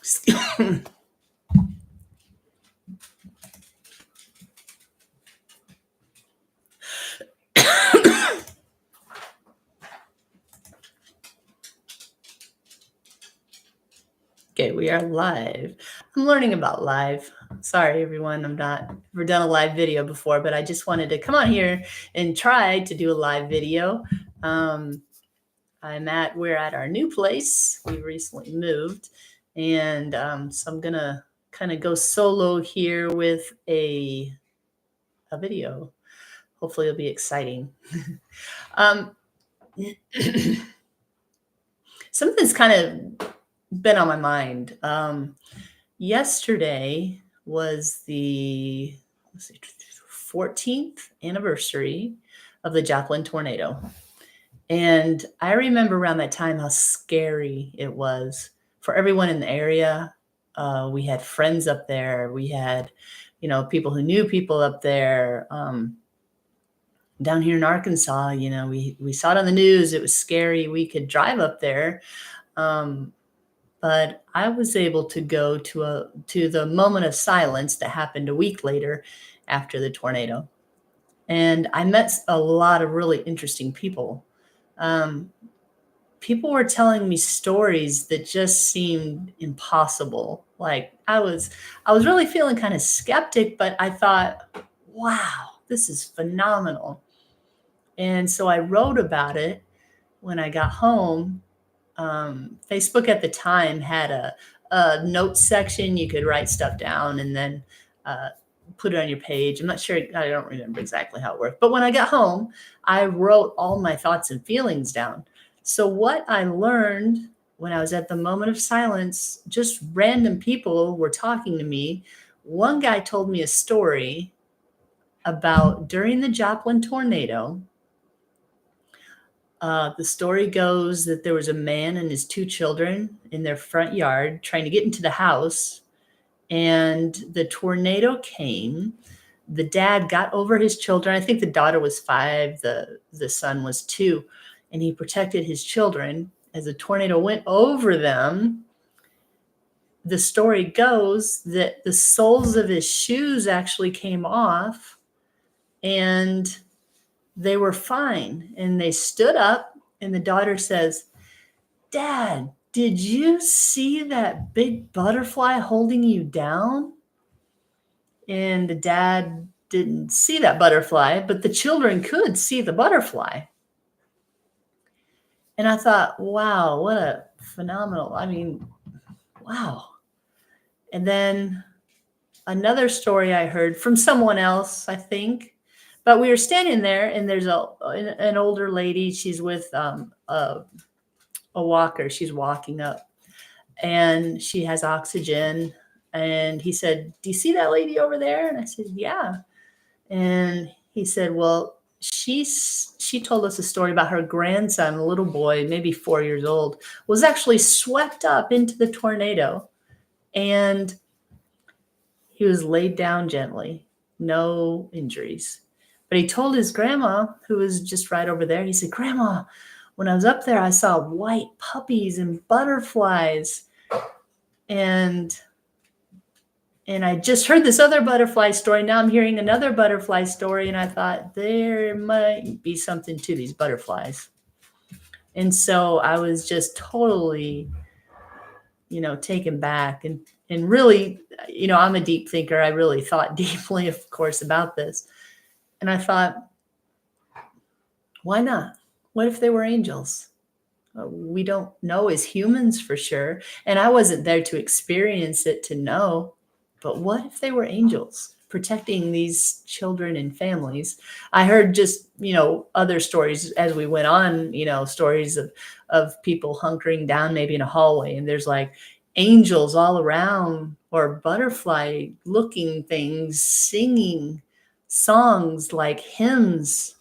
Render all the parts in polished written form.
Okay, we are live. I'm learning about live. Sorry, everyone. I'm not ever done a live video before, but I just wanted to come on here and try to do a live video. Um, we're at our new place. We recently moved, and so I'm gonna kind of go solo here with a video. Hopefully, it'll be exciting. um, Something's kind of been on my mind. Yesterday was the 14th anniversary of the Joplin Tornado. And I remember around that time how scary it was for everyone in the area. We had friends up there. We had, people who knew people up there. Down here in Arkansas, we saw it on the news. It was scary. We could drive up there. But I was able to go to the moment of silence that happened a week later after the tornado. And I met a lot of really interesting people. People were telling me stories that just seemed impossible. Like I was really feeling kind of skeptic, but I thought, wow, this is phenomenal. And so I wrote about it when I got home. Facebook at the time had a notes section. You could write stuff down and then put it on your page. I'm not sure. I don't remember exactly how it worked. But when I got home, I wrote all my thoughts and feelings down. So what I learned when I was at the moment of silence, just random people were talking to me. One guy told me a story about during the Joplin tornado. The story goes that there was a man and his two children in their front yard trying to get into the house, and the tornado came. The dad got over his children. I think the daughter was 5, the son was 2, and he protected his children. As the tornado went over them, the story goes that the soles of his shoes actually came off, and they were fine. And they stood up, and the daughter says, "Dad, did you see that big butterfly holding you down?" And the dad didn't see that butterfly, but the children could see the butterfly. And I thought, wow, what a phenomenal, wow. And then another story I heard from someone else, I think. But we were standing there, and there's an older lady. She's with a walker. She's walking up, and she has oxygen. And he said, "Do you see that lady over there?" And I said, "Yeah." And he said, "Well, she told us a story about her grandson, a little boy, maybe 4 years old, was actually swept up into the tornado, and he was laid down gently, no injuries. But he told his grandma, who was just right over there, he said, 'Grandma, when I was up there, I saw white puppies and butterflies. And I just heard this other butterfly story. Now I'm hearing another butterfly story.' And I thought, there might be something to these butterflies." And so I was just totally, taken back and really, I'm a deep thinker. I really thought deeply, of course, about this. And I thought, why not? What if they were angels? We don't know as humans for sure. And I wasn't there to experience it to know. But what if they were angels protecting these children and families? I heard just, other stories as we went on, stories of people hunkering down maybe in a hallway, and there's like angels all around, or butterfly looking things singing songs like hymns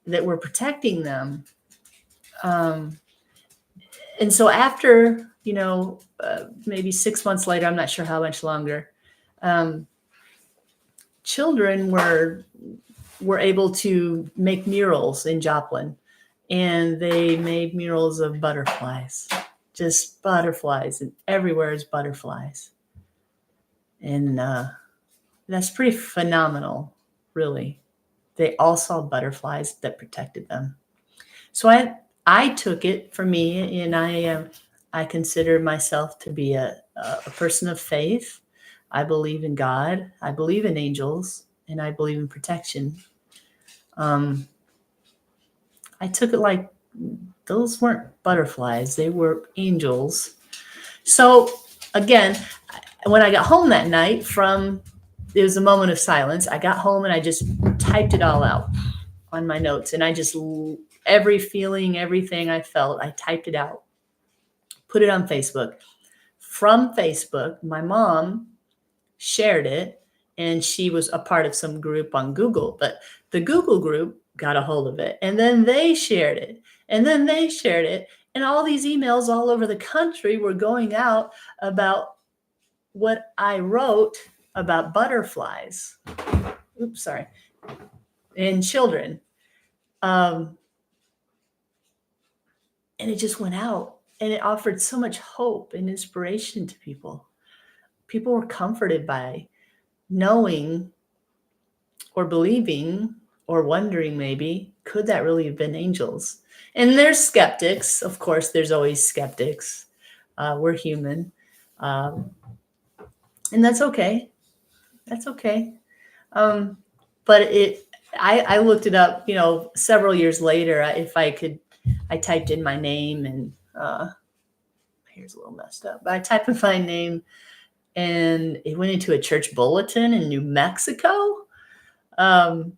that were protecting them. And so after, maybe 6 months later, I'm not sure how much longer, children were able to make murals in Joplin, and they made murals of butterflies, just butterflies, and everywhere is butterflies. And that's pretty phenomenal, really. They all saw butterflies that protected them. So I took it for me, and I consider myself to be a person of faith. I believe in God. I believe in angels, and I believe in protection. I took it like those weren't butterflies; they were angels. So again, when I got home that night from it was a moment of silence. I got home and I just typed it all out on my notes, and I just every feeling, everything I felt, I typed it out, put it on Facebook. From Facebook, my mom shared it, and she was a part of some group on Google, but the Google group got a hold of it, and then they shared it, and then they shared it, and all these emails all over the country were going out about what I wrote about butterflies. Oops, sorry. And children. And it just went out, and it offered so much hope and inspiration to people. People were comforted by knowing or believing or wondering, maybe, could that really have been angels? And there's skeptics. Of course, there's always skeptics. We're human. And that's okay. That's okay. But I looked it up, several years later. If I could, I typed in my name, and here's a little messed up. But I typed in my name, and it went into a church bulletin in New Mexico. Wow.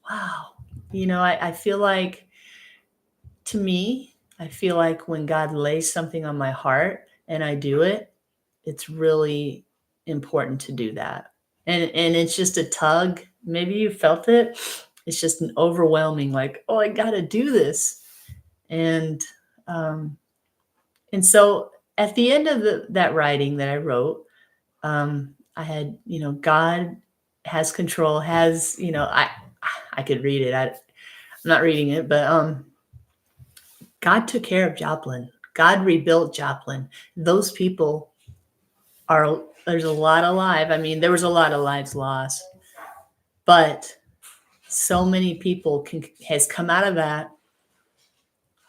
I feel like, to me, I feel like when God lays something on my heart and I do it, it's really important to do that. And it's just a tug. Maybe you felt it. It's just an overwhelming, like, oh, I got to do this. And so at the end of that writing that I wrote, I had, God has control, I could read it. I'm not reading it, but God took care of Joplin. God rebuilt Joplin. Those people there's a lot alive. I mean, there was a lot of lives lost, but so many people has come out of that,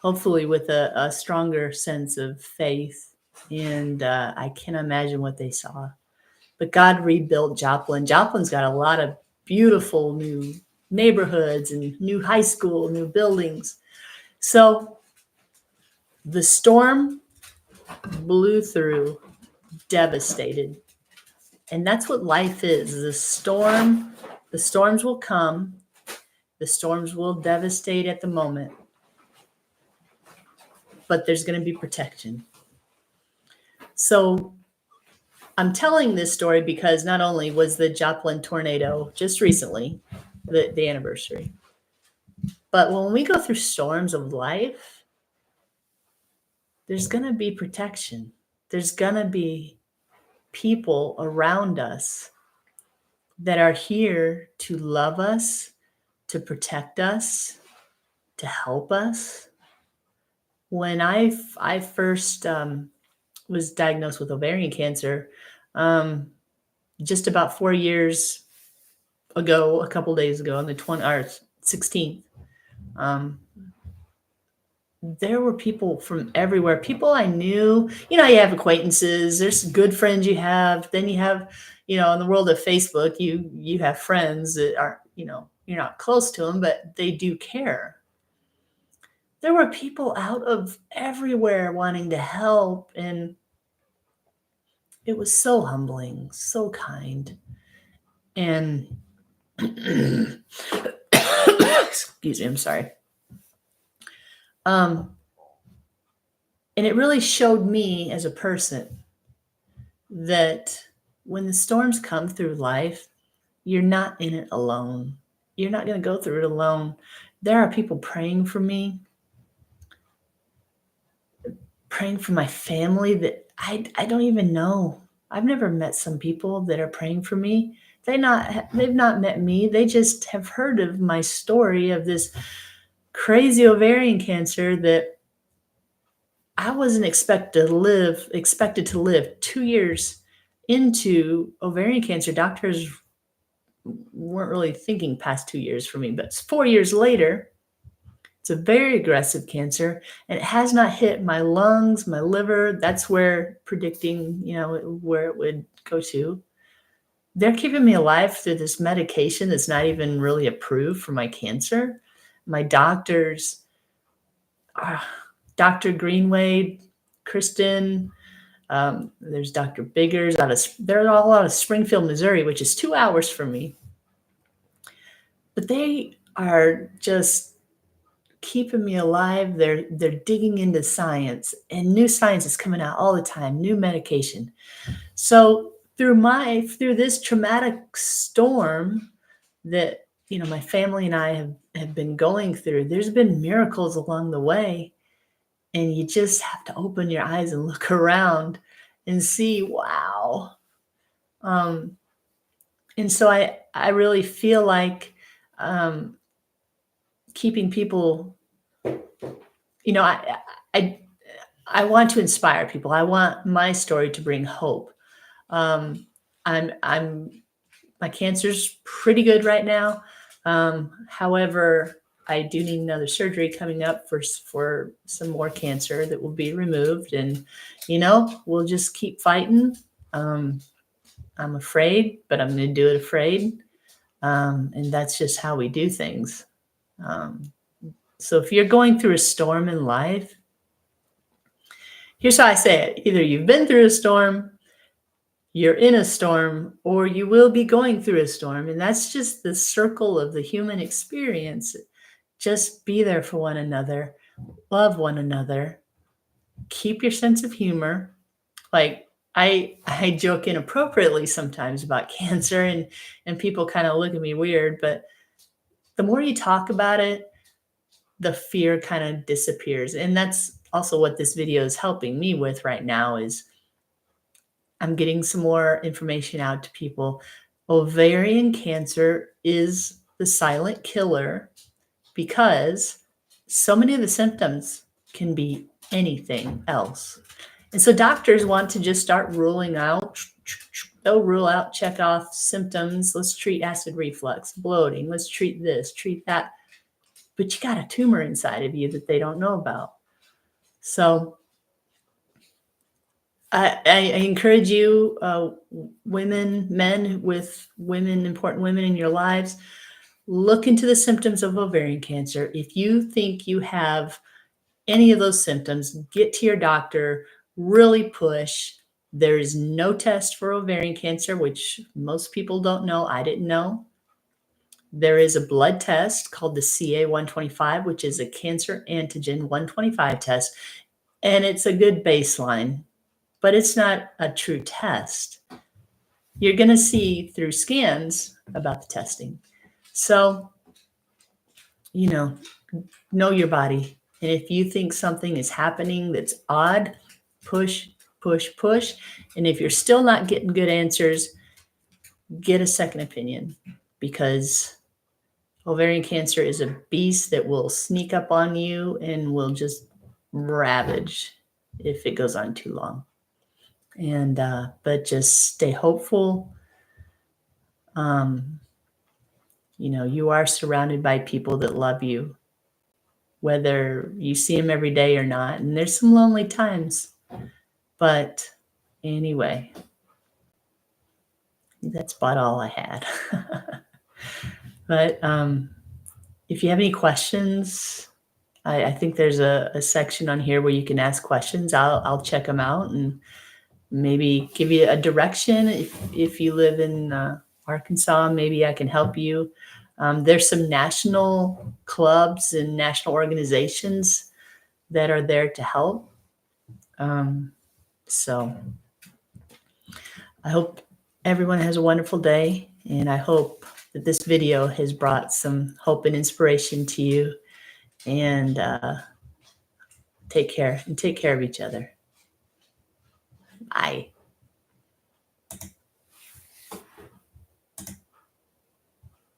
hopefully with a stronger sense of faith. And I can't imagine what they saw. But God rebuilt Joplin. Joplin's got a lot of beautiful new neighborhoods and new high school, new buildings. So the storm blew through, devastated. And that's what life is. The storms will come. The storms will devastate at the moment. But there's going to be protection. So I'm telling this story because not only was the Joplin tornado just recently, the anniversary, but when we go through storms of life, there's going to be protection. There's going to be people around us that are here to love us, to protect us, to help us. When I first was diagnosed with ovarian cancer, just about 4 years ago, a couple days ago, on the 16th, there were people from everywhere. People I knew. You have acquaintances. There's good friends you have. Then you have, in the world of Facebook, you have friends that are, you're not close to them, but they do care. There were people out of everywhere wanting to help, and it was so humbling, so kind. And excuse me, I'm sorry. And it really showed me as a person that when the storms come through life, you're not in it alone. You're not going to go through it alone. There are people praying for me, praying for my family that I don't even know. I've never met some people that are praying for me. They've not met me. They just have heard of my story of this crazy ovarian cancer that I wasn't expected to live 2 years into ovarian cancer. Doctors weren't really thinking past 2 years for me, but 4 years later, it's a very aggressive cancer, and it has not hit my lungs, my liver. That's where predicting, where it would go to. They're keeping me alive through this medication that's not even really approved for my cancer. My doctors, Dr. Greenway, Kristen, there's Dr. Biggers they're all out of Springfield, Missouri, which is 2 hours from me. But they are just keeping me alive. They're digging into science, and new science is coming out all the time, new medication. So through this traumatic storm that my family and I have been going through, there's been miracles along the way. And you just have to open your eyes and look around and see, wow. And so I really feel like keeping people, I want to inspire people. I want my story to bring hope. My cancer's pretty good right now. However, I do need another surgery coming up for some more cancer that will be removed. And, we'll just keep fighting. I'm afraid, but I'm going to do it afraid. And that's just how we do things. So if you're going through a storm in life, here's how I say it. Either you've been through a storm, you're in a storm, or you will be going through a storm. And that's just the circle of the human experience. Just be there for one another, love one another, keep your sense of humor. Like I joke inappropriately sometimes about cancer, and people kind of look at me weird, but the more you talk about it, the fear kind of disappears. And that's also what this video is helping me with right now is I'm getting some more information out to people. Ovarian cancer is the silent killer because so many of the symptoms can be anything else. And so doctors want to just start ruling out. They'll rule out, check off symptoms. Let's treat acid reflux, bloating. Let's treat this, treat that. But you got a tumor inside of you that they don't know about. So I encourage you, women, men with important women in your lives, look into the symptoms of ovarian cancer. If you think you have any of those symptoms, get to your doctor, really push. There is no test for ovarian cancer, which most people don't know. I didn't know. There is a blood test called the CA-125, which is a cancer antigen 125 test, and it's a good baseline, but it's not a true test. You're going to see through scans about the testing. So, know your body. And if you think something is happening that's odd, push, push, push. And if you're still not getting good answers, get a second opinion, because ovarian cancer is a beast that will sneak up on you and will just ravage if it goes on too long. And but just stay hopeful. You are surrounded by people that love you, whether you see them every day or not. And there's some lonely times. But anyway, that's about all I had. But if you have any questions, I think there's a section on here where you can ask questions. I'll check them out and maybe give you a direction. If you live in Arkansas, maybe I can help you. There's some national clubs and national organizations that are there to help. So I hope everyone has a wonderful day, and I hope that this video has brought some hope and inspiration to you. And take care of each other. Bye.